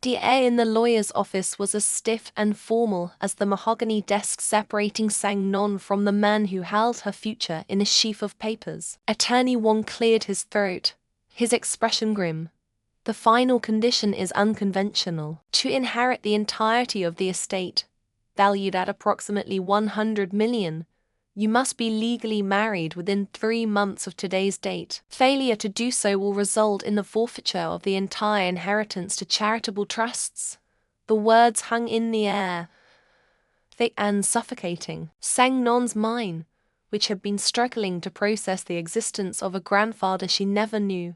The air in the lawyer's office was as stiff and formal as the mahogany desk separating Sang-non from the man who held her future in a sheaf of papers. Attorney Wong cleared his throat, his expression grim. The final condition is unconventional. To inherit the entirety of the estate, valued at approximately 100 million, you must be legally married within 3 months of today's date. Failure to do so will result in the forfeiture of the entire inheritance to charitable trusts. The words hung in the air, thick and suffocating. Sang-non's mind, which had been struggling to process the existence of a grandfather she never knew,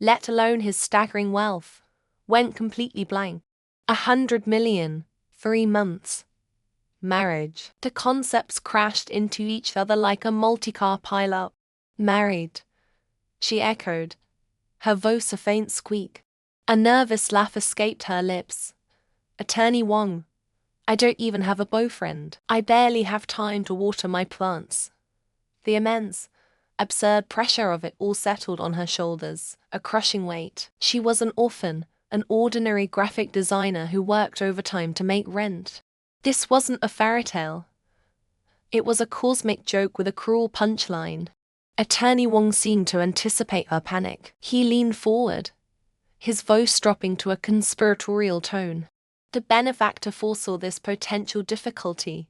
let alone his staggering wealth, went completely blank. 100 million, 3 months. Marriage. The concepts crashed into each other like a multi-car pile-up. Married, she echoed, her voice a faint squeak. A nervous laugh escaped her lips. Attorney Wong, I don't even have a boyfriend. I barely have time to water my plants. The immense, absurd pressure of it all settled on her shoulders, a crushing weight. She was an orphan, an ordinary graphic designer who worked overtime to make rent. This wasn't a fairy tale. It was a cosmic joke with a cruel punchline. Attorney Wong seemed to anticipate her panic. He leaned forward, his voice dropping to a conspiratorial tone. The benefactor foresaw this potential difficulty.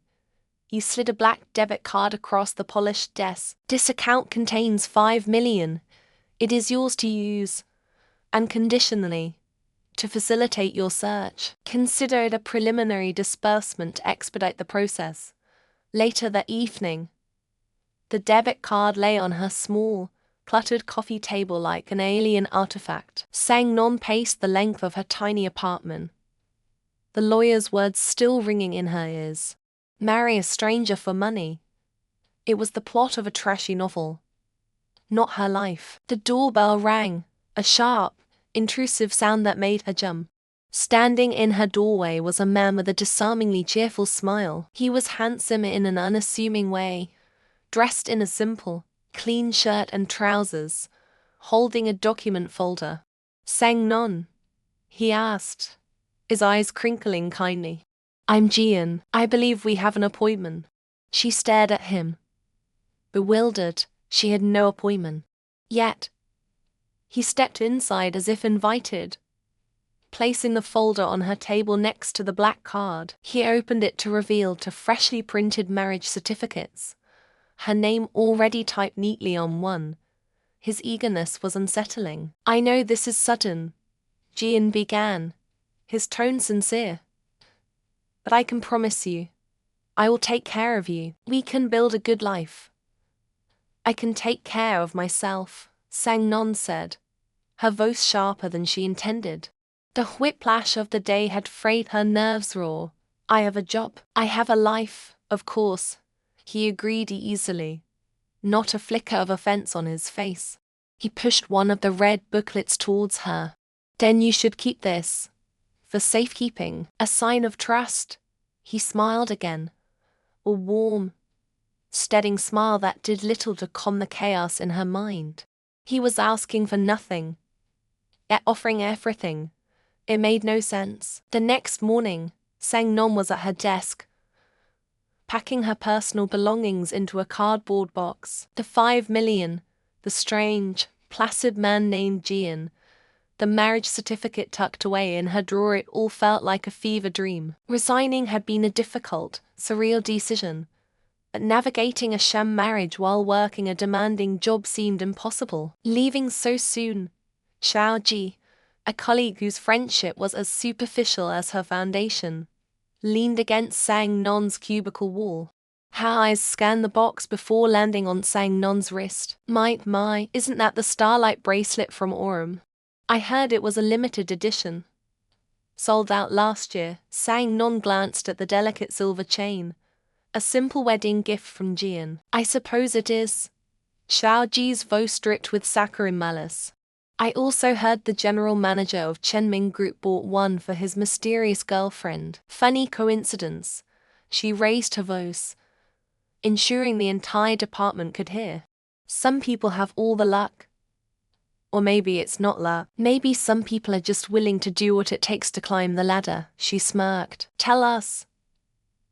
He slid a black debit card across the polished desk. This account contains 5 million. It is yours to use, unconditionally, to facilitate your search. Consider it a preliminary disbursement to expedite the process. Later that evening, the debit card lay on her small, cluttered coffee table like an alien artifact. Sang-non paced the length of her tiny apartment, the lawyer's words still ringing in her ears. Marry a stranger for money. It was the plot of a trashy novel, not her life. The doorbell rang, a sharp, intrusive sound that made her jump. Standing in her doorway was a man with a disarmingly cheerful smile. He was handsome in an unassuming way, dressed in a simple, clean shirt and trousers, holding a document folder. Sang-non, he asked, his eyes crinkling kindly. I'm Jian. I believe we have an appointment. She stared at him. Bewildered, she had no appointment. Yet, he stepped inside as if invited. Placing the folder on her table next to the black card, he opened it to reveal 2 freshly printed marriage certificates, her name already typed neatly on one. His eagerness was unsettling. I know this is sudden, Jian began, his tone sincere. But I can promise you, I will take care of you. We can build a good life. I can take care of myself, Sang-non said, her voice sharper than she intended. The whiplash of the day had frayed her nerves raw. I have a job. I have a life, of course, he agreed easily, not a flicker of offense on his face. He pushed one of the red booklets towards her. Then you should keep this, for safekeeping, a sign of trust. He smiled again, a warm, steadying smile that did little to calm the chaos in her mind. He was asking for nothing, yet offering everything. It made no sense. The next morning, Sang-non was at her desk, packing her personal belongings into a cardboard box. The 5 million, the strange, placid man named Jian, the marriage certificate tucked away in her drawer. It all felt like a fever dream. Resigning had been a difficult, surreal decision, but navigating a sham marriage while working a demanding job seemed impossible. Leaving so soon, Xiao Ji, a colleague whose friendship was as superficial as her foundation, leaned against Sang-non's cubicle wall. Her eyes scanned the box before landing on Sang-non's wrist. My, isn't that the starlight bracelet from Orem? I heard it was a limited edition. Sold out last year. Sang-non glanced at the delicate silver chain. A simple wedding gift from Jian. I suppose it is. Xiao Ji's voice dripped with saccharine malice. I also heard the general manager of Chenming Group bought one for his mysterious girlfriend. Funny coincidence. She raised her voice, ensuring the entire department could hear. Some people have all the luck. Or maybe it's not luck. Maybe some people are just willing to do what it takes to climb the ladder, she smirked. Tell us,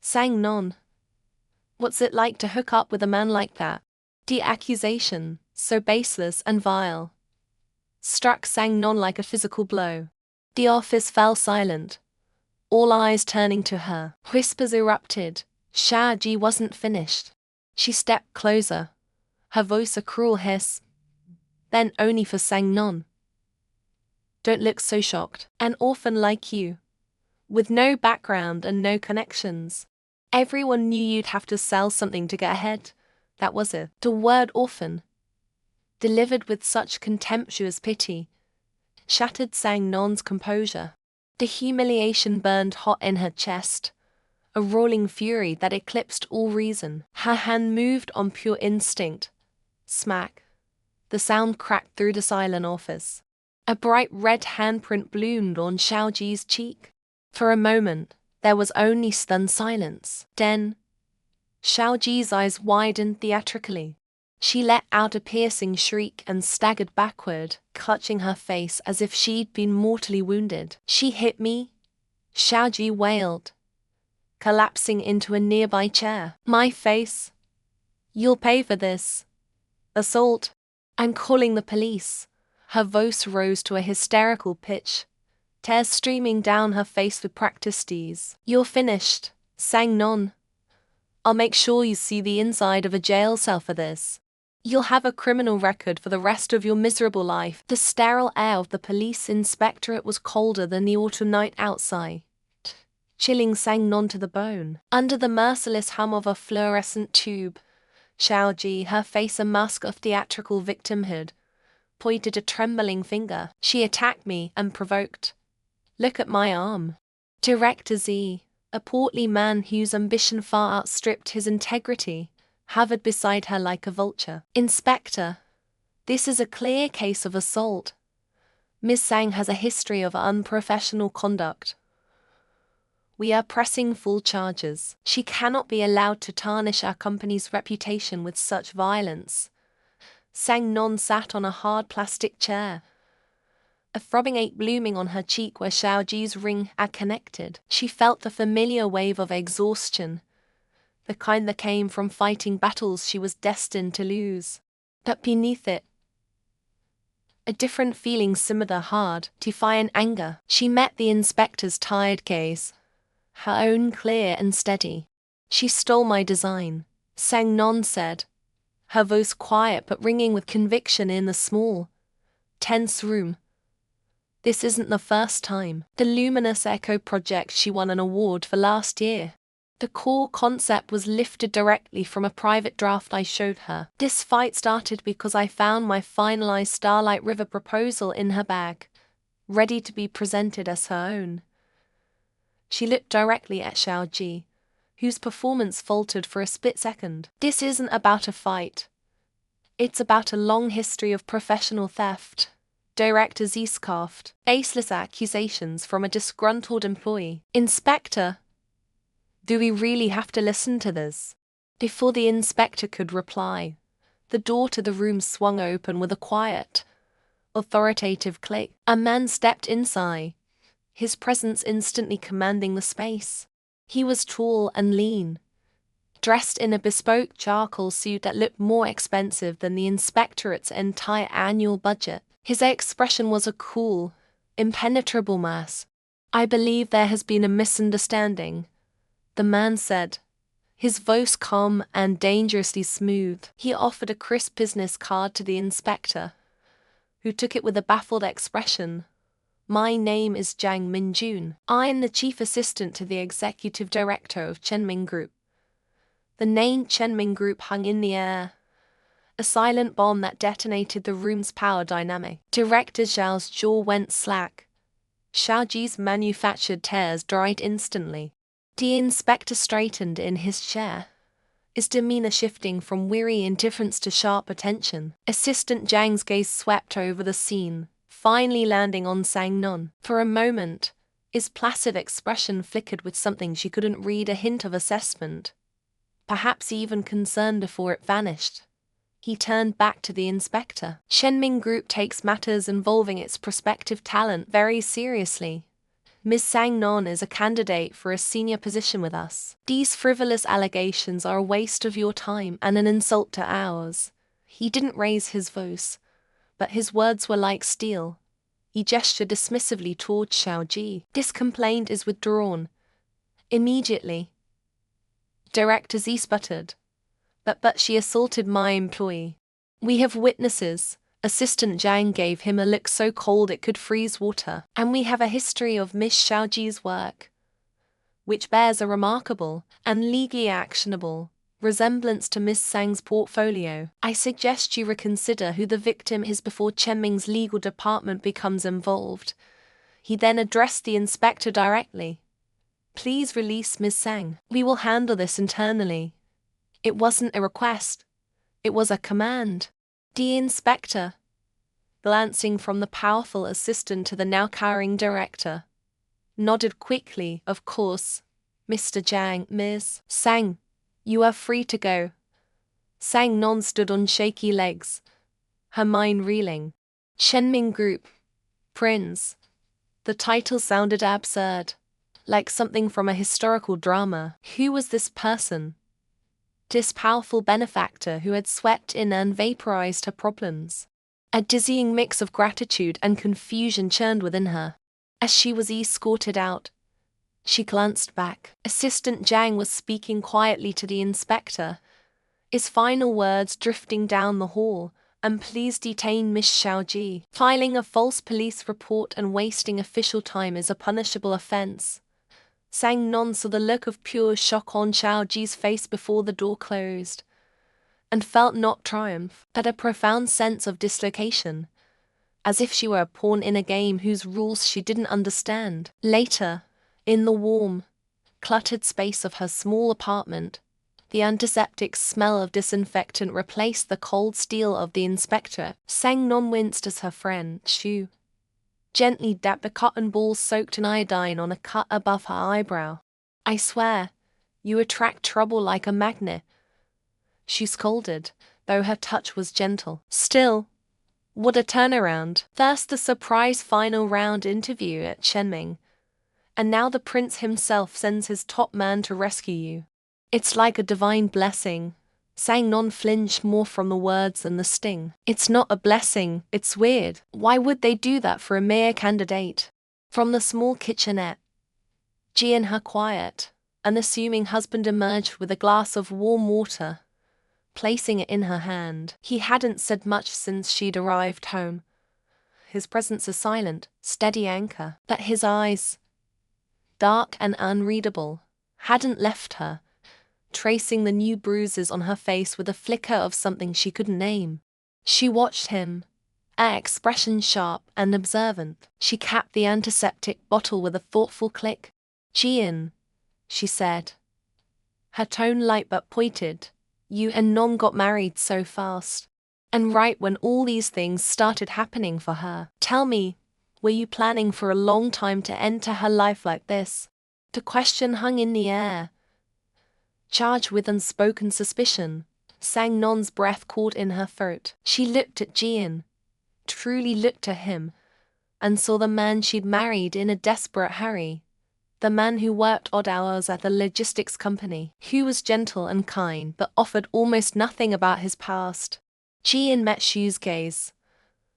sang Non. What's it like to hook up with a man like that? The accusation, so baseless and vile, struck Sang Non like a physical blow. The office fell silent, all eyes turning to her. Whispers erupted. Xiaoji wasn't finished. She stepped closer, her voice a cruel hiss. Then only for Sang Non. Don't look so shocked. An orphan like you, with no background and no connections. Everyone knew you'd have to sell something to get ahead. That was it. The word orphan, delivered with such contemptuous pity, shattered Sang Non's composure. The humiliation burned hot in her chest, a rolling fury that eclipsed all reason. Her hand moved on pure instinct. Smack. The sound cracked through the silent office. A bright red handprint bloomed on Xiaoji's cheek. For a moment, there was only stunned silence. Then, Xiaoji's eyes widened theatrically. She let out a piercing shriek and staggered backward, clutching her face as if she'd been mortally wounded. She hit me, Xiaoji wailed, collapsing into a nearby chair. My face? You'll pay for this. Assault. I'm calling the police. Her voice rose to a hysterical pitch, tears streaming down her face with practiced ease. You're finished, sang Non. I'll make sure you see the inside of a jail cell for this. You'll have a criminal record for the rest of your miserable life. The sterile air of the police inspectorate was colder than the autumn night outside, chilling Sang Non to the bone. Under the merciless hum of a fluorescent tube, Xiaoji, her face a mask of theatrical victimhood, pointed a trembling finger. She attacked me, unprovoked. Look at my arm. Director Z, a portly man whose ambition far outstripped his integrity, hovered beside her like a vulture. Inspector, this is a clear case of assault. Miss Sang has a history of unprofessional conduct. We are pressing full charges. She cannot be allowed to tarnish our company's reputation with such violence. Sang Non sat on a hard plastic chair, a throbbing ache blooming on her cheek where Xiaoji's ring had connected. She felt the familiar wave of exhaustion, the kind that came from fighting battles she was destined to lose. But beneath it, a different feeling simmered her heart, defiant anger. She met the inspector's tired gaze, her own clear and steady. She stole my design, Sang Non said, her voice quiet but ringing with conviction in the small, tense room. This isn't the first time. The Luminous Echo project she won an award for last year. The core concept was lifted directly from a private draft I showed her. This fight started because I found my finalized Starlight River proposal in her bag, ready to be presented as her own. She looked directly at Xiaoji, whose performance faltered for a split second. This isn't about a fight. It's about a long history of professional theft. Director Z scoffed. Baseless accusations from a disgruntled employee. Inspector, do we really have to listen to this? Before the inspector could reply, the door to the room swung open with a quiet, authoritative click. A man stepped inside, his presence instantly commanding the space. He was tall and lean, dressed in a bespoke charcoal suit that looked more expensive than the inspectorate's entire annual budget. His expression was a cool, impenetrable mask. I believe there has been a misunderstanding, the man said, his voice calm and dangerously smooth. He offered a crisp business card to the inspector, who took it with a baffled expression. My name is Jiang Minjun. I am the chief assistant to the executive director of Chenming Group. The name Chenming Group hung in the air, a silent bomb that detonated the room's power dynamic. Director Zhao's jaw went slack. Xiaoji's manufactured tears dried instantly. The inspector straightened in his chair, his demeanor shifting from weary indifference to sharp attention. Assistant Zhang's gaze swept over the scene, finally landing on Sang Non. For a moment, his placid expression flickered with something she couldn't read, a hint of assessment, perhaps even concern, before it vanished. He turned back to the inspector. Chenming Group takes matters involving its prospective talent very seriously. Ms. Sang Non is a candidate for a senior position with us. These frivolous allegations are a waste of your time and an insult to ours. He didn't raise his voice, but his words were like steel. He gestured dismissively towards Xiao Ji. This complaint is withdrawn. Immediately. Director Z sputtered. But she assaulted my employee. We have witnesses. Assistant Zhang gave him a look so cold it could freeze water. And we have a history of Miss Xiaoji's work, which bears a remarkable and legally actionable resemblance to Miss Sang's portfolio. I suggest you reconsider who the victim is before Chenming's legal department becomes involved. He then addressed the inspector directly. Please release Miss Sang. We will handle this internally. It wasn't a request. It was a command. The inspector, glancing from the powerful assistant to the now cowering director, nodded quickly. Of course, Mr. Zhang. Ms. Sang, you are free to go. Sang Non stood on shaky legs, her mind reeling. Chenming Group, Prince. The title sounded absurd, like something from a historical drama. Who was this person? This powerful benefactor who had swept in and vaporized her problems. A dizzying mix of gratitude and confusion churned within her. As she was escorted out, she glanced back. Assistant Zhang was speaking quietly to the inspector, his final words drifting down the hall. And please detain Miss Xiaoji. Filing a false police report and wasting official time is a punishable offense. Sang Non saw the look of pure shock on Xiaoji's face before the door closed, and felt not triumph, but a profound sense of dislocation, as if she were a pawn in a game whose rules she didn't understand. Later, in the warm, cluttered space of her small apartment, the antiseptic smell of disinfectant replaced the cold steel of the inspector. Sang Non winced as her friend, Shu, gently dabbed the cotton balls soaked in iodine on a cut above her eyebrow. I swear, you attract trouble like a magnet, she scolded, though her touch was gentle. Still, what a turnaround. First the surprise final round interview at Chenming, and now the prince himself sends his top man to rescue you. It's like a divine blessing. Sang Non flinched more from the words than the sting. It's not a blessing, it's weird. Why would they do that for a mayor candidate? From the small kitchenette, Ji and her quiet, unassuming husband emerged with a glass of warm water, placing it in her hand. He hadn't said much since she'd arrived home. His presence a silent, steady anchor, but his eyes, dark and unreadable, hadn't left her, tracing the new bruises on her face with a flicker of something she couldn't name. She watched him, her expression sharp and observant. She capped the antiseptic bottle with a thoughtful click. Jian, she said, her tone light but pointed, you and Non got married so fast. And right when all these things started happening for her. Tell me, were you planning for a long time to enter her life like this? The question hung in the air, charged with unspoken suspicion. Sang Non's breath caught in her throat. She looked at Jian, truly looked at him, and saw the man she'd married in a desperate hurry. The man who worked odd hours at the logistics company, who was gentle and kind but offered almost nothing about his past. Jian met Shu's gaze,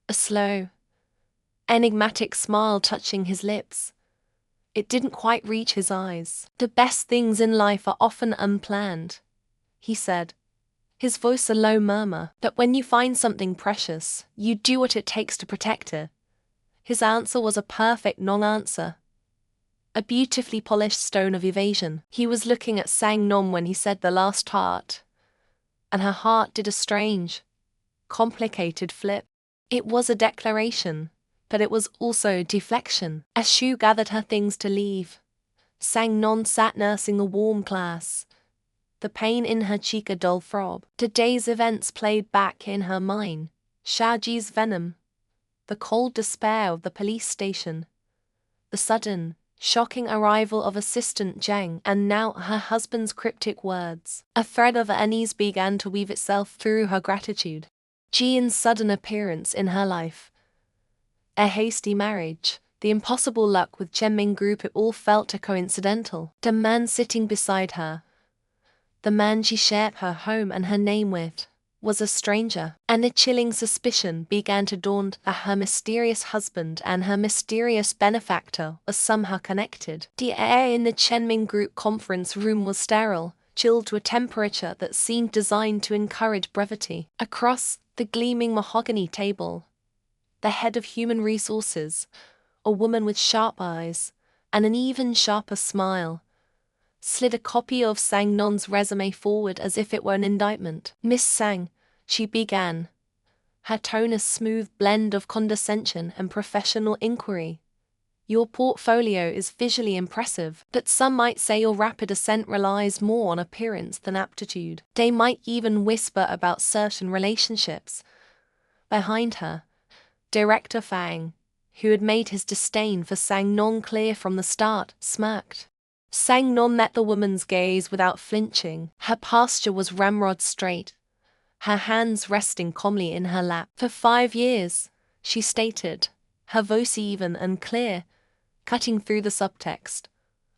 a slow, enigmatic smile touching his lips. It didn't quite reach his eyes. The best things in life are often unplanned, he said, his voice a low murmur. But when you find something precious, you do what it takes to protect it. His answer was a perfect non-answer, a beautifully polished stone of evasion. He was looking at Sang Non when he said the last part, and her heart did a strange, complicated flip. It was a declaration, but it was also deflection. As Shu gathered her things to leave, Sang Non sat nursing the warm glass, the pain in her cheek a dull throb. The day's events played back in her mind. Xiaoji's venom, the cold despair of the police station, the sudden, shocking arrival of assistant Zhang, and now her husband's cryptic words. A thread of unease began to weave itself through her gratitude. Jian's sudden appearance in her life, a hasty marriage, the impossible luck with Chenming Group, it all felt coincidental. The man sitting beside her, the man she shared her home and her name with, was a stranger, and a chilling suspicion began to dawn that her mysterious husband and her mysterious benefactor were somehow connected. The air in the Chenming Group conference room was sterile, chilled to a temperature that seemed designed to encourage brevity. Across the gleaming mahogany table, the head of human resources, a woman with sharp eyes and an even sharper smile, slid a copy of Sang Non's resume forward as if it were an indictment. "Miss Sang," she began, her tone a smooth blend of condescension and professional inquiry. "Your portfolio is visually impressive, but some might say your rapid ascent relies more on appearance than aptitude." They might even whisper about certain relationships. Behind her, Director Fang, who had made his disdain for Sang Non clear from the start, smirked. Sang Non met the woman's gaze without flinching. Her posture was ramrod straight, her hands resting calmly in her lap. "For 5 years," she stated, her voice even and clear, cutting through the subtext,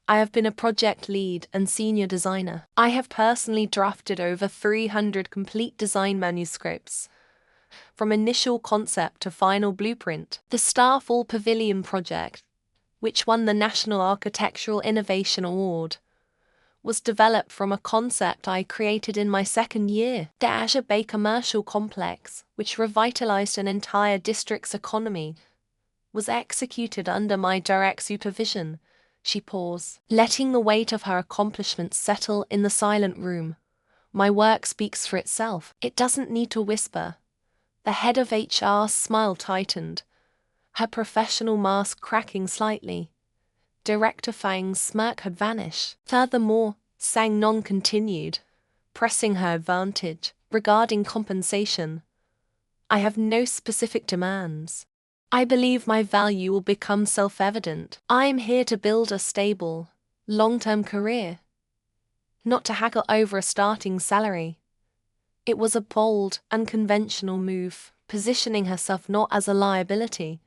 "I have been a project lead and senior designer. I have personally drafted over 300 complete design manuscripts, from initial concept to final blueprint. The Starfall Pavilion project, which won the National Architectural Innovation Award, was developed from a concept I created in my 2nd year. The Azure Bay Commercial Complex, which revitalized an entire district's economy, was executed under my direct supervision." She paused, letting the weight of her accomplishments settle in the silent room. "My work speaks for itself. It doesn't need to whisper." The head of HR's smile tightened, her professional mask cracking slightly. Director Fang's smirk had vanished. "Furthermore," Sang Non continued, pressing her advantage, "regarding compensation, I have no specific demands. I believe my value will become self-evident. I am here to build a stable, long-term career, not to haggle over a starting salary." It was a bold, unconventional move, positioning herself not as a liability,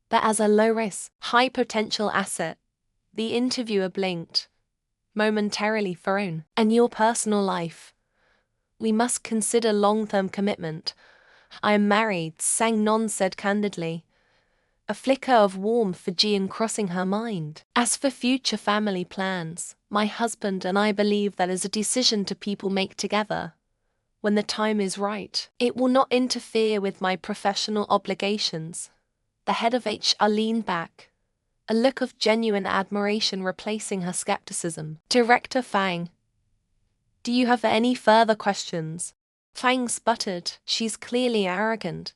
but as a low-risk, high-potential asset. The interviewer blinked, momentarily thrown. "And your personal life? We must consider long-term commitment." "I am married," Sang Non said candidly, a flicker of warmth for Jian crossing her mind. "As for future family plans, my husband and I believe that is a decision people make together. When the time is right, it will not interfere with my professional obligations." The head of HR leaned back, a look of genuine admiration replacing her skepticism. "Director Fang, do you have any further questions?" Fang sputtered. "She's clearly arrogant.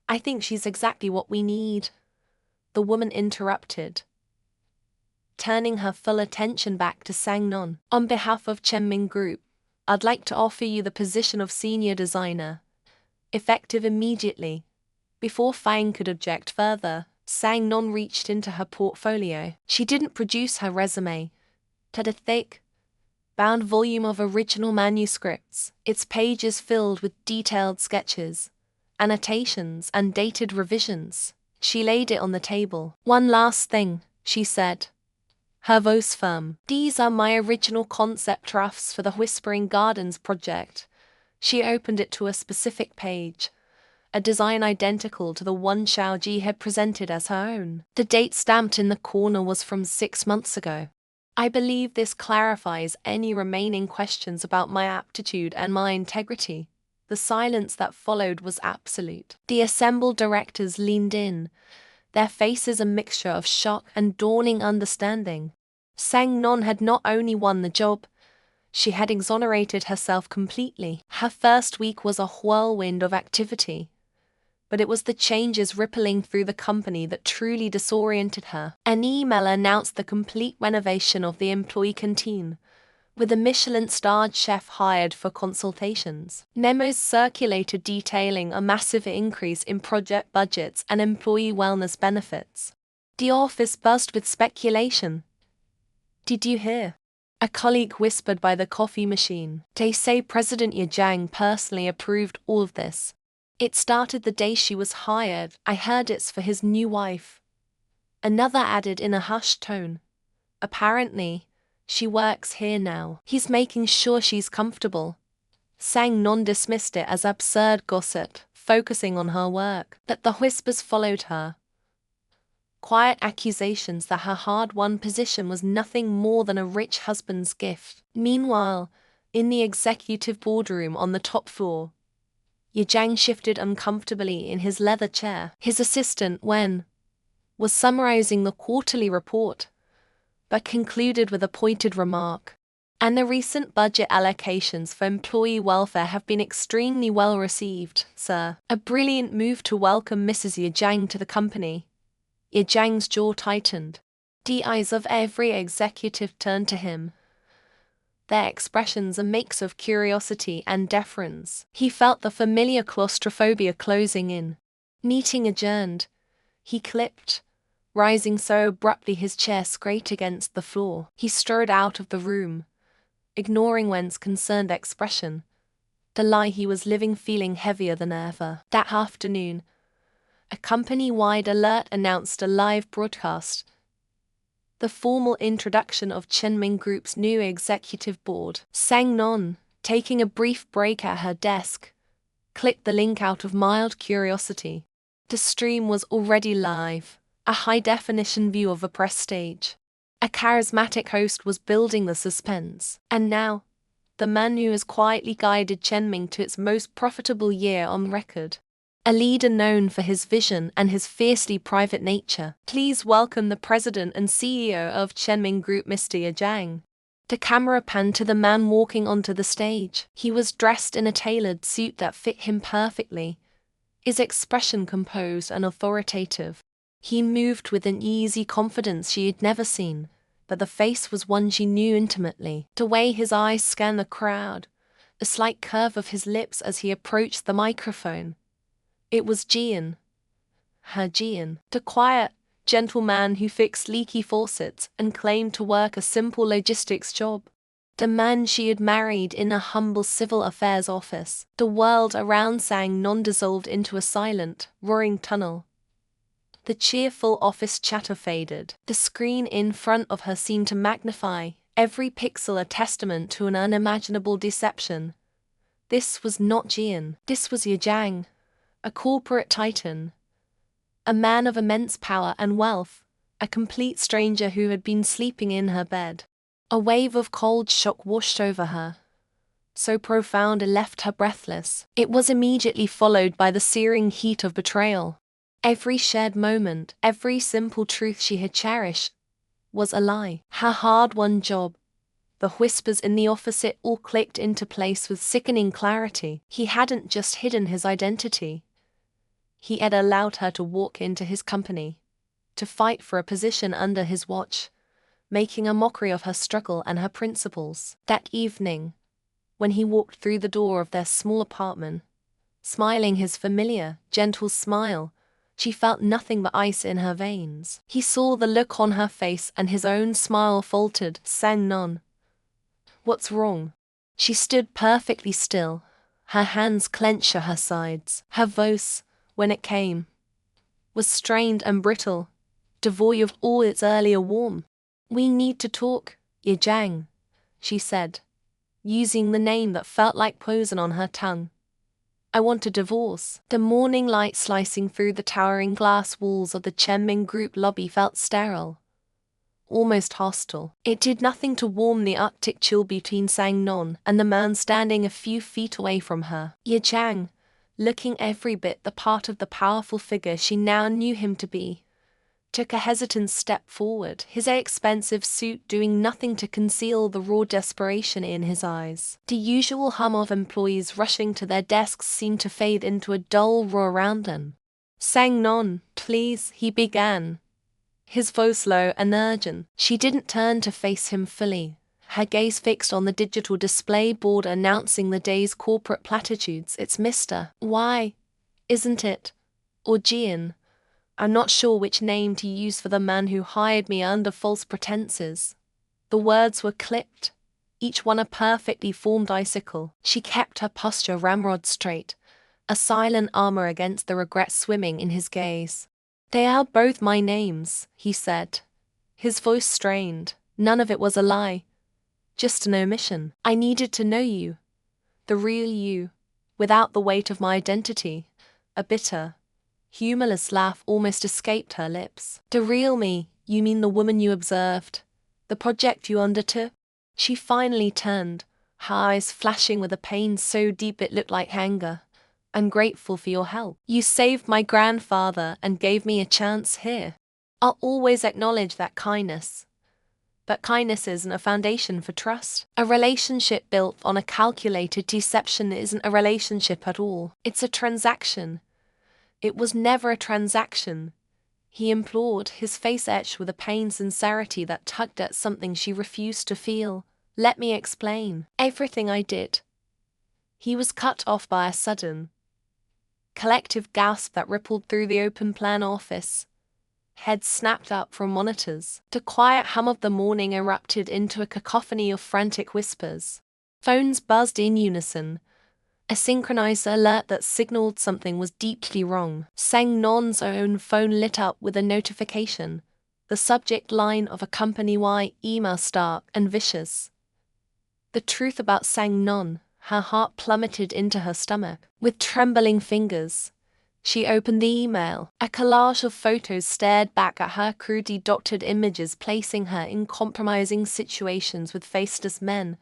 I think she's exactly what we need." The woman interrupted, turning her full attention back to Sang Non. "On behalf of Chenming Group, I'd like to offer you the position of senior designer, effective immediately." Before Fang could object further, Sang Non reached into her portfolio. She didn't produce her resume, but a thick, bound volume of original manuscripts, its pages filled with detailed sketches, annotations, and dated revisions. She laid it on the table. "One last thing," she said, her voice firm. "These are my original concept drafts for the Whispering Gardens project." She opened it to a specific page, a design identical to the one Xiaoji had presented as her own. The date stamped in the corner was from 6 months ago. "I believe this clarifies any remaining questions about my aptitude and my integrity." The silence that followed was absolute. The assembled directors leaned in, their faces a mixture of shock and dawning understanding. Sang Non had not only won the job, she had exonerated herself completely. Her first week was a whirlwind of activity, but it was the changes rippling through the company that truly disoriented her. An email announced the complete renovation of the employee canteen, with a Michelin-starred chef hired for consultations. Memos circulated detailing a massive increase in project budgets and employee wellness benefits. The office buzzed with speculation. Did you hear? A colleague whispered by the coffee machine. They say President Ye Jiang personally approved all of this. It started the day she was hired. I heard it's for his new wife. Another added in a hushed tone. Apparently, she works here now. He's making sure she's comfortable. Sang Non dismissed it as absurd gossip, focusing on her work. But the whispers followed her. Quiet accusations that her hard-won position was nothing more than a rich husband's gift. Meanwhile, in the executive boardroom on the top floor, Ye Jiang shifted uncomfortably in his leather chair. His assistant, Wen, was summarizing the quarterly report, but concluded with a pointed remark. And the recent budget allocations for employee welfare have been extremely well received, sir. A brilliant move to welcome Mrs. Ye Jiang to the company. Ye Jiang's jaw tightened. The eyes of every executive turned to him, their expressions a mix of curiosity and deference. He felt the familiar claustrophobia closing in. Meeting adjourned, he clipped, rising so abruptly his chair scraped against the floor. He strode out of the room, ignoring Wen's concerned expression, the lie he was living feeling heavier than ever. That afternoon, a company-wide alert announced a live broadcast, the formal introduction of Chenming Group's new executive board. Sang Non, taking a brief break at her desk, clicked the link out of mild curiosity. The stream was already live, a high-definition view of a press stage. A charismatic host was building the suspense. And now, the man who has quietly guided Chenming to its most profitable year on record. A leader known for his vision and his fiercely private nature. Please welcome the president and CEO of Chenming Group, Mr. Ye Jiang. The camera panned to the man walking onto the stage. He was dressed in a tailored suit that fit him perfectly, his expression composed and authoritative. He moved with an easy confidence she had never seen, but the face was one she knew intimately. The way his eyes scanned the crowd, a slight curve of his lips as he approached the microphone. It was Jian. Her Jian. The quiet, gentle man who fixed leaky faucets and claimed to work a simple logistics job. The man she had married in a humble civil affairs office. The world around Sang Non dissolved into a silent, roaring tunnel. The cheerful office chatter faded. The screen in front of her seemed to magnify, every pixel a testament to an unimaginable deception. This was not Jian. This was Ye Jiang, a corporate titan, a man of immense power and wealth, a complete stranger who had been sleeping in her bed. A wave of cold shock washed over her, so profound it left her breathless. It was immediately followed by the searing heat of betrayal. Every shared moment, every simple truth she had cherished, was a lie. Her hard-won job, the whispers in the office, it all clicked into place with sickening clarity. He hadn't just hidden his identity. He had allowed her to walk into his company, to fight for a position under his watch, making a mockery of her struggle and her principles. That evening, when he walked through the door of their small apartment, smiling his familiar, gentle smile, she felt nothing but ice in her veins. He saw the look on her face and his own smile faltered. Sang Non. What's wrong? She stood perfectly still, her hands clenched at her sides. Her voice, when it came, was strained and brittle, devoid of all its earlier warmth. We need to talk, Ye Jiang, she said, using the name that felt like poison on her tongue. I want a divorce. The morning light slicing through the towering glass walls of the Chenming Group lobby felt sterile, almost hostile. It did nothing to warm the Arctic chill between Sang Non and the man standing a few feet away from her. Ye Jiang, looking every bit the part of the powerful figure she now knew him to be, took a hesitant step forward, his expensive suit doing nothing to conceal the raw desperation in his eyes. The usual hum of employees rushing to their desks seemed to fade into a dull roar around them. Sang Non, please, he began, his voice low and urgent. She didn't turn to face him fully, her gaze fixed on the digital display board announcing the day's corporate platitudes. It's Mr. Y, isn't it? Or Jian, I'm not sure which name to use for the man who hired me under false pretenses. The words were clipped, each one a perfectly formed icicle. She kept her posture ramrod straight, a silent armor against the regret swimming in his gaze. They are both my names, he said, his voice strained. None of it was a lie, just an omission. I needed to know you, the real you, without the weight of my identity. A bitter, humorless laugh almost escaped her lips. The real me, you mean the woman you observed? The project you undertook? She finally turned, her eyes flashing with a pain so deep it looked like anger. I'm grateful for your help. You saved my grandfather and gave me a chance here. I'll always acknowledge that kindness. But kindness isn't a foundation for trust. A relationship built on a calculated deception isn't a relationship at all. It's a transaction. It was never a transaction. He implored, his face etched with a pained sincerity that tugged at something she refused to feel. Let me explain. Everything I did. He was cut off by a sudden, collective gasp that rippled through the open plan office. Heads snapped up from monitors. The quiet hum of the morning erupted into a cacophony of frantic whispers. Phones buzzed in unison, a synchronized alert that signaled something was deeply wrong. Sang-non's own phone lit up with a notification, the subject line of a company-wide email stark and vicious. The truth about Sang-non, her heart plummeted into her stomach. With trembling fingers, she opened the email. A collage of photos stared back at her crudely doctored images, placing her in compromising situations with faceless men,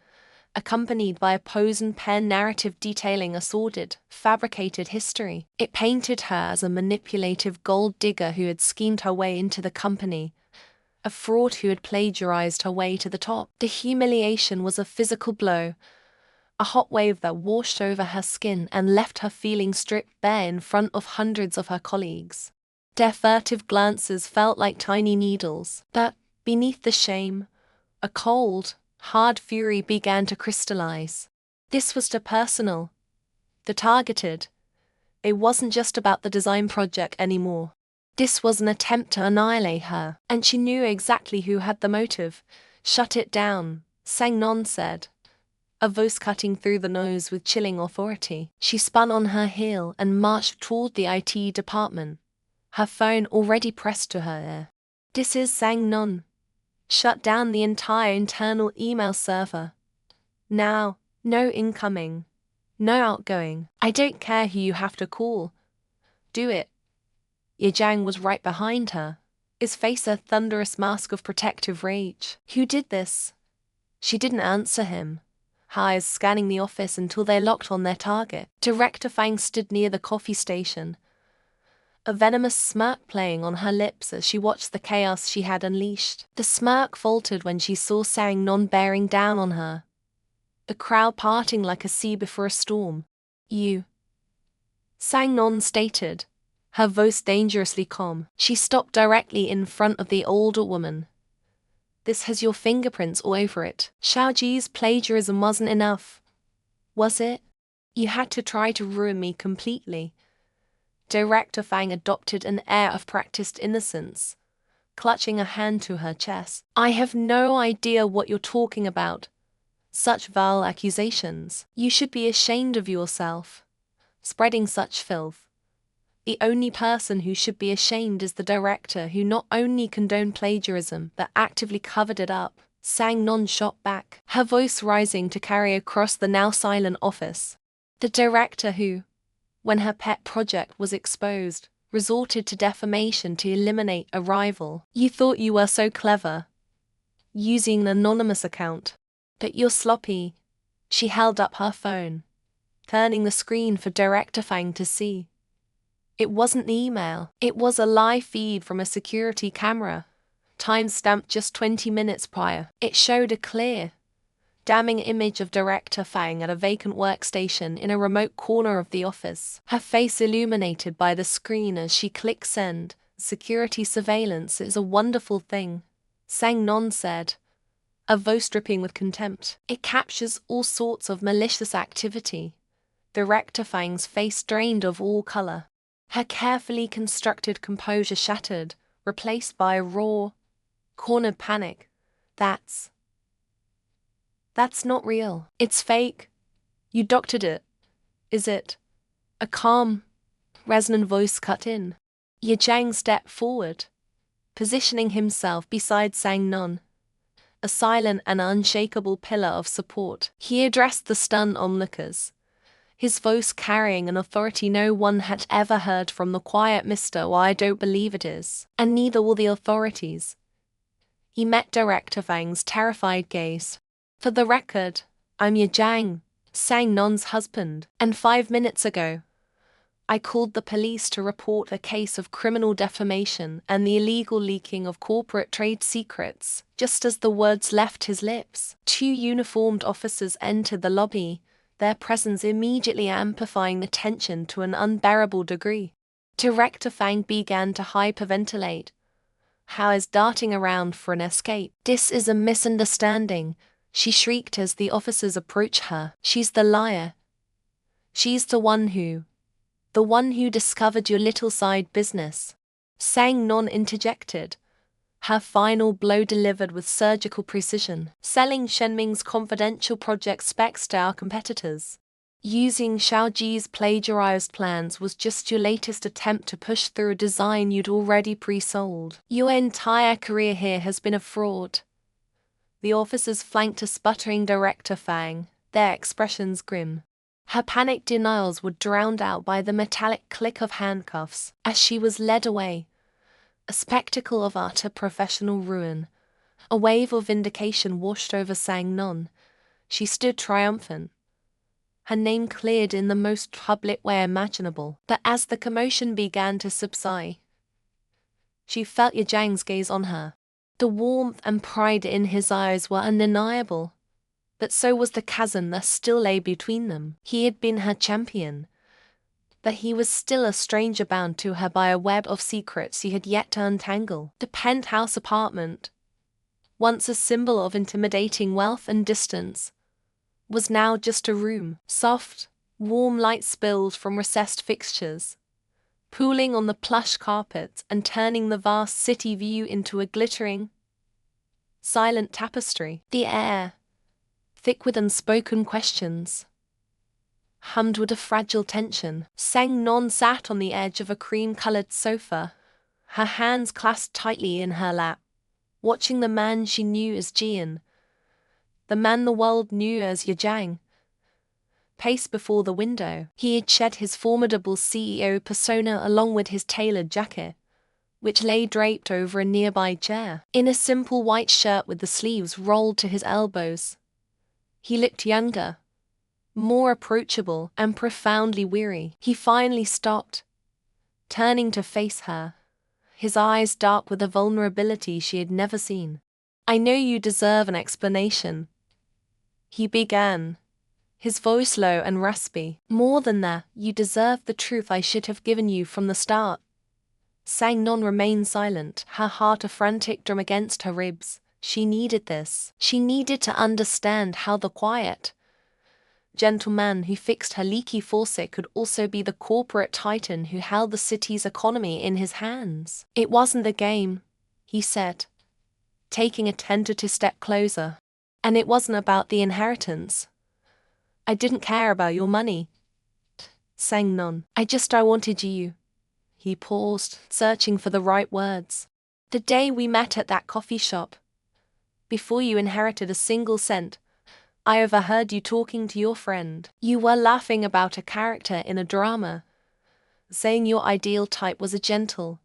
accompanied by a pose and pen narrative detailing a sordid, fabricated history. It painted her as a manipulative gold digger who had schemed her way into the company, a fraud who had plagiarized her way to the top. The humiliation was a physical blow, a hot wave that washed over her skin and left her feeling stripped bare in front of hundreds of her colleagues. Their furtive glances felt like tiny needles, but beneath the shame, a cold, hard fury began to crystallize. This was the personal, the targeted. It wasn't just about the design project anymore. This was an attempt to annihilate her, and she knew exactly who had the motive. Shut it down, Sang-non said, a voice cutting through the noise with chilling authority. She spun on her heel and marched toward the IT department, her phone already pressed to her ear. This is Sang-non. Shut down the entire internal email server. Now, no incoming, no outgoing. I don't care who you have to call. Do it. Yejang was right behind her, his face a thunderous mask of protective rage. Who did this? She didn't answer him, her eyes scanning the office until they locked on their target. Director Fang stood near the coffee station, a venomous smirk playing on her lips as she watched the chaos she had unleashed. The smirk faltered when she saw Sang-non bearing down on her, the crowd parting like a sea before a storm. You. Sang-non stated, her voice dangerously calm. She stopped directly in front of the older woman. This has your fingerprints all over it. Xiaoji's plagiarism wasn't enough, was it? You had to try to ruin me completely. Director Fang adopted an air of practiced innocence, clutching a hand to her chest. I have no idea what you're talking about. Such vile accusations. You should be ashamed of yourself, spreading such filth. The only person who should be ashamed is the director, who not only condoned plagiarism but actively covered it up. Sang-non shot back, her voice rising to carry across the now silent office. The director who, when her pet project was exposed, resorted to defamation to eliminate a rival. You thought you were so clever, using an anonymous account. But you're sloppy. She held up her phone, turning the screen for Director Fang to see. It wasn't the email. It was a live feed from a security camera, time-stamped just 20 minutes prior. It showed a clear, damning image of Director Fang at a vacant workstation in a remote corner of the office, her face illuminated by the screen as she clicked send. Security surveillance is a wonderful thing, Sang-non said, a voice dripping with contempt. It captures all sorts of malicious activity. Director Fang's face drained of all color. Her carefully constructed composure shattered, replaced by a raw, cornered panic. That's not real. It's fake. You doctored it. Is it? A calm, resonant voice cut in. Ye Jiang stepped forward, positioning himself beside Sang Non, a silent and unshakable pillar of support. He addressed the stunned onlookers, his voice carrying an authority no one had ever heard from the quiet Mr. Well, I don't believe it is, and neither will the authorities. He met Director Fang's terrified gaze. For the record, I'm Ye Jiang, Sang Non's husband, and 5 minutes ago, I called the police to report a case of criminal defamation and the illegal leaking of corporate trade secrets. Just as the words left his lips, 2 uniformed officers entered the lobby, their presence immediately amplifying the tension to an unbearable degree. Director Fang began to hyperventilate. Hao is darting around for an escape. This is a misunderstanding, she shrieked as the officers approached her. She's the liar. She's the one who discovered your little side business. Sang Non interjected, her final blow delivered with surgical precision. Selling Shenming's confidential project specs to our competitors. Using Xiaoji's plagiarized plans was just your latest attempt to push through a design you'd already pre-sold. Your entire career here has been a fraud. The officers flanked a sputtering Director Fang, their expressions grim. Her panicked denials were drowned out by the metallic click of handcuffs as she was led away. A spectacle of utter professional ruin. A wave of vindication washed over Sang Non. She stood triumphant, her name cleared in the most public way imaginable. But as the commotion began to subside, she felt Ye Jiang's gaze on her. The warmth and pride in his eyes were undeniable, but so was the chasm that still lay between them. He had been her champion, but he was still a stranger bound to her by a web of secrets he had yet to untangle. The penthouse apartment, once a symbol of intimidating wealth and distance, was now just a room. Soft, warm light spilled from recessed fixtures, pooling on the plush carpet and turning the vast city view into a glittering, silent tapestry. The air, thick with unspoken questions, hummed with a fragile tension. Sang Non sat on the edge of a cream-colored sofa, her hands clasped tightly in her lap, watching the man she knew as Jian, the man the world knew as Ye Jiang, pace before the window. He had shed his formidable CEO persona along with his tailored jacket, which lay draped over a nearby chair. In a simple white shirt with the sleeves rolled to his elbows, he looked younger, more approachable, and profoundly weary. He finally stopped, turning to face her, his eyes dark with a vulnerability she had never seen. I know you deserve an explanation, he began, his voice low and raspy. More than that, you deserve the truth I should have given you from the start. Sang Non remained silent, her heart a frantic drum against her ribs. She needed this. She needed to understand how the quiet, gentle man who fixed her leaky faucet could also be the corporate titan who held the city's economy in his hands. It wasn't a game, he said, taking a tentative step closer. And it wasn't about the inheritance. I didn't care about your money, Sang Non. I wanted you. He paused, searching for the right words. The day we met at that coffee shop, before you inherited a single cent, I overheard you talking to your friend. You were laughing about a character in a drama, saying your ideal type was a gentle,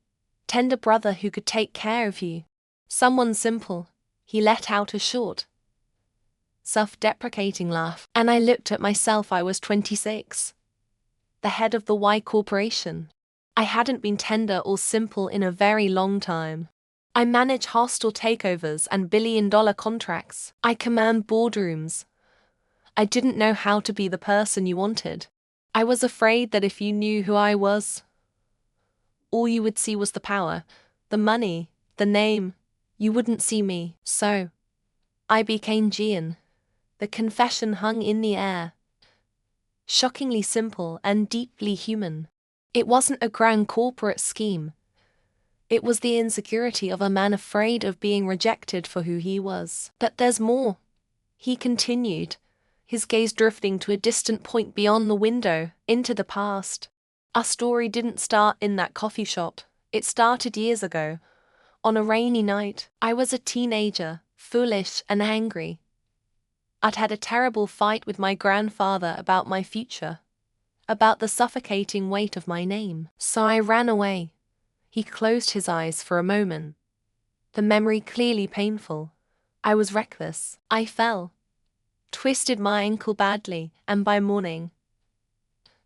tender brother who could take care of you. Someone simple. He let out a short, self-deprecating laugh. And I looked at myself. I was 26, the head of the Y Corporation. I hadn't been tender or simple in a very long time. I manage hostile takeovers and billion-dollar contracts. I command boardrooms. I didn't know how to be the person you wanted. I was afraid that if you knew who I was, all you would see was the power, the money, the name. You wouldn't see me. So I became Jian. The confession hung in the air, shockingly simple and deeply human. It wasn't a grand corporate scheme. It was the insecurity of a man afraid of being rejected for who he was. But there's more, he continued, his gaze drifting to a distant point beyond the window, into the past. Our story didn't start in that coffee shop. It started years ago. On a rainy night, I was a teenager, foolish and angry. I'd had a terrible fight with my grandfather about my future, about the suffocating weight of my name. So I ran away. He closed his eyes for a moment. The memory clearly painful. I was reckless. I fell, twisted my ankle badly, and by morning,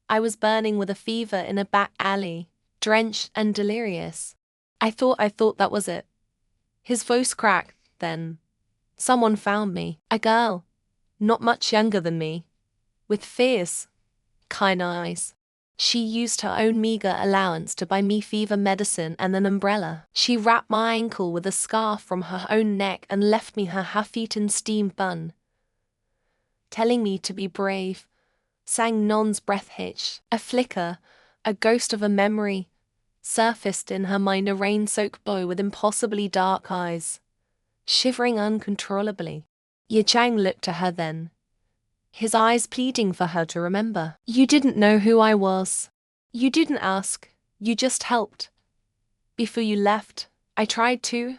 I was burning with a fever in a back alley, drenched and delirious. I thought that was it. His voice cracked, then. Someone found me. A girl, not much younger than me, with fierce, kind eyes. She used her own meager allowance to buy me fever medicine and an umbrella. She wrapped my ankle with a scarf from her own neck and left me her half-eaten steamed bun, telling me to be brave. Sang Non's breath hitch. A flicker, a ghost of a memory, surfaced in her mind, a rain-soaked boy with impossibly dark eyes, shivering uncontrollably. Ye Chang looked at her then, his eyes pleading for her to remember. You didn't know who I was. You didn't ask, you just helped. Before you left, I tried to,